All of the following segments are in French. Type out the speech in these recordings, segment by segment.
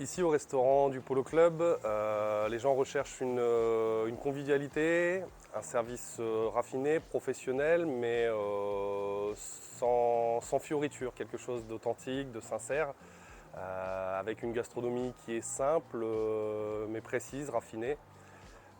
Ici au restaurant du Polo Club, les gens recherchent une convivialité, un service raffiné, professionnel, mais sans fioritures, quelque chose d'authentique, de sincère, avec une gastronomie qui est simple, mais précise, raffinée.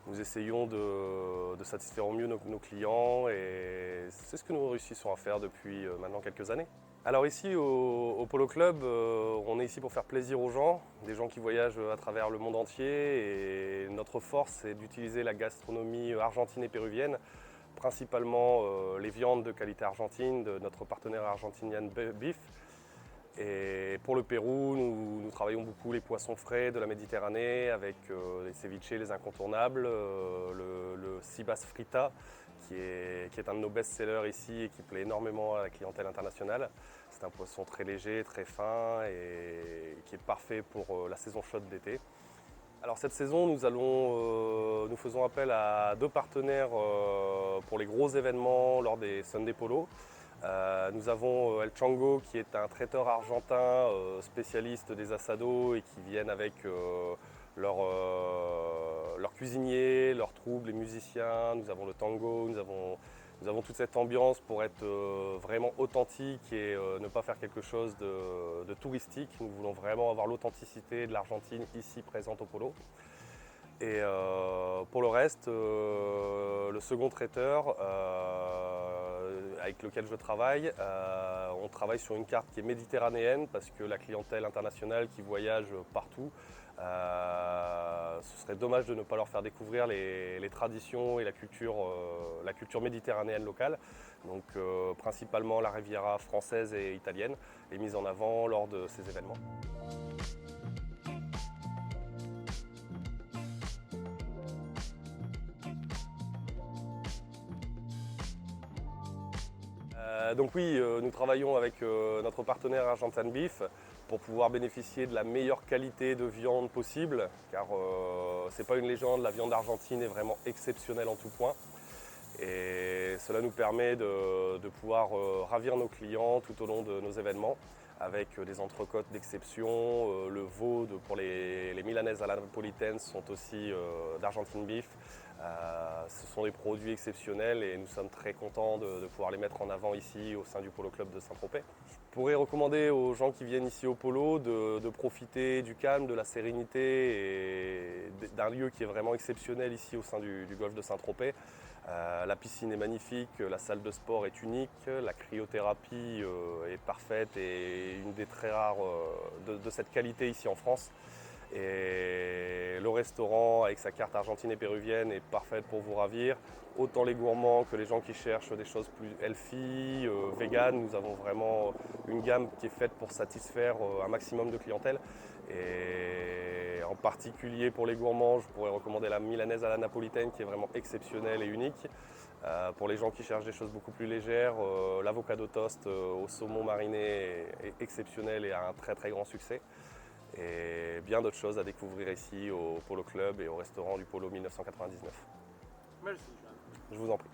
Nous essayons de satisfaire au mieux nos clients et c'est ce que nous réussissons à faire depuis maintenant quelques années. Alors ici au Polo Club, on est ici pour faire plaisir aux gens, des gens qui voyagent à travers le monde entier et notre force c'est d'utiliser la gastronomie argentine et péruvienne, principalement les viandes de qualité argentine de notre partenaire Argentinian Beef. Et pour le Pérou, nous travaillons beaucoup les poissons frais de la Méditerranée avec les ceviches, les incontournables, le sea bass frita qui est un de nos best-sellers ici et qui plaît énormément à la clientèle internationale. C'est un poisson très léger, très fin et qui est parfait pour la saison chaude d'été. Alors cette saison, nous faisons appel à deux partenaires pour les gros événements lors des Sunday Polo. Nous avons El Chango qui est un traiteur argentin spécialiste des asados et qui viennent avec leurs cuisiniers, leurs troupes, les musiciens. Nous avons le tango, nous avons toute cette ambiance pour être vraiment authentique et ne pas faire quelque chose de touristique. Nous voulons vraiment avoir l'authenticité de l'Argentine ici présente au Polo. Et pour le reste, le second traiteur avec lequel je travaille, on travaille sur une carte qui est méditerranéenne parce que la clientèle internationale qui voyage partout, ce serait dommage de ne pas leur faire découvrir les traditions et la culture méditerranéenne locale. Donc principalement la Riviera française et italienne est mise en avant lors de ces événements. Donc oui, nous travaillons avec notre partenaire Argentinian Beef pour pouvoir bénéficier de la meilleure qualité de viande possible, car c'est pas une légende, la viande argentine est vraiment exceptionnelle en tout point. Et cela nous permet de pouvoir ravir nos clients tout au long de nos événements avec des entrecôtes d'exception, le veau pour les milanaises à la napolitaine sont aussi d'Argentine Beef. Ce sont des produits exceptionnels et nous sommes très contents de pouvoir les mettre en avant ici au sein du Polo Club de Saint-Tropez. Je pourrais recommander aux gens qui viennent ici au Polo de profiter du calme, de la sérénité et d'un lieu qui est vraiment exceptionnel ici au sein du golfe de Saint-Tropez. La piscine est magnifique, la salle de sport est unique, la cryothérapie est parfaite et une des très rares de cette qualité ici en France. Et le restaurant avec sa carte argentine et péruvienne est parfaite pour vous ravir. Autant les gourmands que les gens qui cherchent des choses plus healthy, vegan, nous avons vraiment une gamme qui est faite pour satisfaire un maximum de clientèle. Et en particulier pour les gourmands, je pourrais recommander la milanaise à la napolitaine qui est vraiment exceptionnelle et unique. Pour les gens qui cherchent des choses beaucoup plus légères, l'avocado toast au saumon mariné est exceptionnel et a un très très grand succès. Et bien d'autres choses à découvrir ici au Polo Club et au restaurant du Polo 1999. Merci, Jean. Je vous en prie.